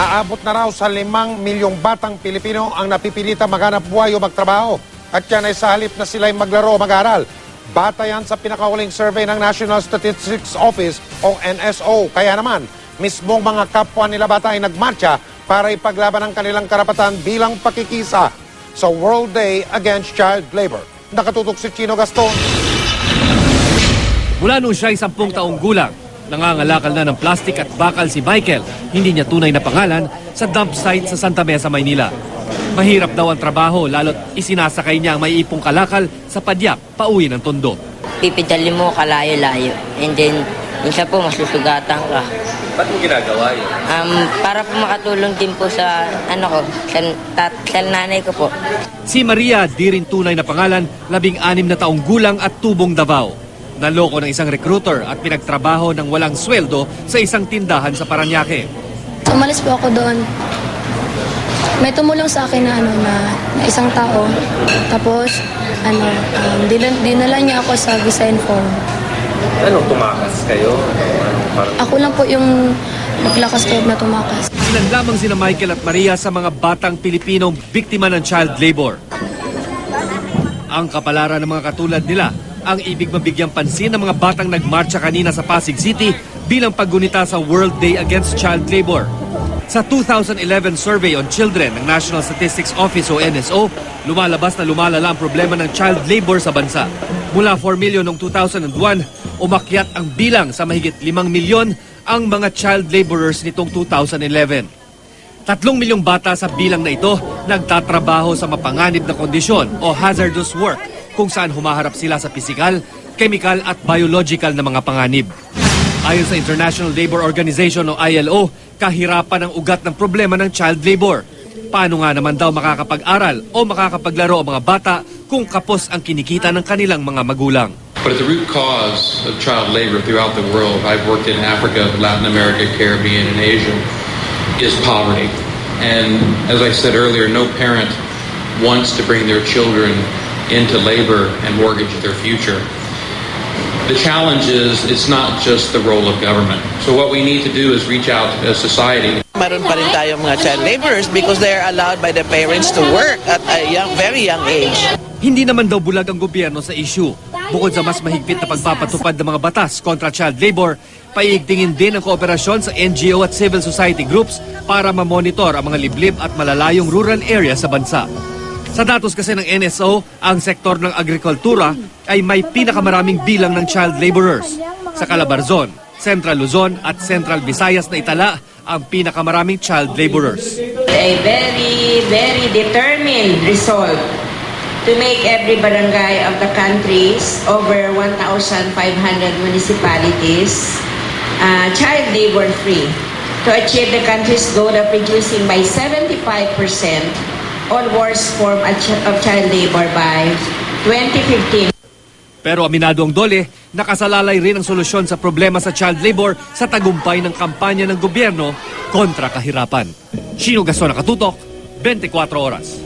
Aabot na raw sa 5 milyong batang Pilipino ang napipilita maghanap buhay o magtrabaho. At yan ay sa halip na sila'y maglaro o mag-aral. Bata yan sa pinakahuling survey ng National Statistics Office o NSO. Kaya naman, mismong mga kapwa nila bata ay nagmarcha para ipaglaban ang kanilang karapatan bilang pakikisa sa World Day Against Child Labor. Nakatutok si Chino Gaston. Mula nung siya'y 10 taong gulang, nangangalakal na ng plastik at bakal si Michael, hindi niya tunay na pangalan, sa dump site sa Santa Mesa, Maynila. Mahirap daw ang trabaho, lalo't isinasakay niya ang may ipong kalakal sa padyak pauwi ng Tondo. Pipidali mo kalayo-layo, and then minsan po masusugatan ka. Ba't mo ginagawa yun? Para po makatulong din po sa sa nanay ko po. Si Maria, di rin tunay na pangalan, 16 na taong gulang at tubong Davao. Naloko ng isang recruiter at pinagtrabaho ng walang sweldo sa isang tindahan sa Parañaque. Umalis po ako doon. May tumulong sa akin na isang tao. Tapos dinala niya ako sa Visayan Form. Ano, tumakas kayo? Ako lang po yung naglakas kayo na tumakas. Ilan lamang sina Michael at Maria sa mga batang Pilipinong biktima ng child labor. Ang kapalaran ng mga katulad nila ang ibig mabigyang pansin ng mga batang nagmarcha kanina sa Pasig City bilang paggunita sa World Day Against Child Labor. Sa 2011 Survey on Children ng National Statistics Office o NSO, lumalabas na lumalala ang problema ng child labor sa bansa. Mula 4 million noong 2001, umakyat ang bilang sa mahigit 5 milyon ang mga child laborers nitong 2011. 3 milyong bata sa bilang na ito nagtatrabaho sa mapanganib na kondisyon o hazardous work kung saan humaharap sila sa pisikal, chemical at biological na mga panganib. Ayon sa International Labour Organization o ILO, kahirapan ang ugat ng problema ng child labor. Paano nga naman daw makakapag-aral o makakapaglaro ang mga bata kung kapos ang kinikita ng kanilang mga magulang? But at the root cause of child labor throughout the world, I've worked in Africa, Latin America, Caribbean, and Asia, is poverty. And as I said earlier, no parent wants to bring their children into labor and mortgage their future. The challenge is it's not just the role of government. So what we need to do is reach out as society. Meron pa rin tayong mga child laborers because they are allowed by the parents to work at a very young age. Hindi naman daw bulag ang gobyerno sa issue. Bukod sa mas mahigpit na pagpapatupad ng mga batas kontra child labor, paiigtingin din ang kooperasyon sa NGO at civil society groups para mamonitor ang mga liblib at malalayong rural area sa bansa. Sa datos kasi ng NSO, ang sektor ng agrikultura ay may pinakamaraming bilang ng child laborers. Sa Calabarzon, Central Luzon at Central Visayas na itala ang pinakamaraming child laborers. A very, very determined resolve to make every barangay of the country's over 1,500 municipalities child labor free to achieve the country's goal of reducing by 75% all worst form of child labor by 2015. Pero aminado ang DOLE, nakasalalay rin ang solusyon sa problema sa child labor sa tagumpay ng kampanya ng gobyerno kontra kahirapan. Chino Gaston, Nakatutok, 24 Oras.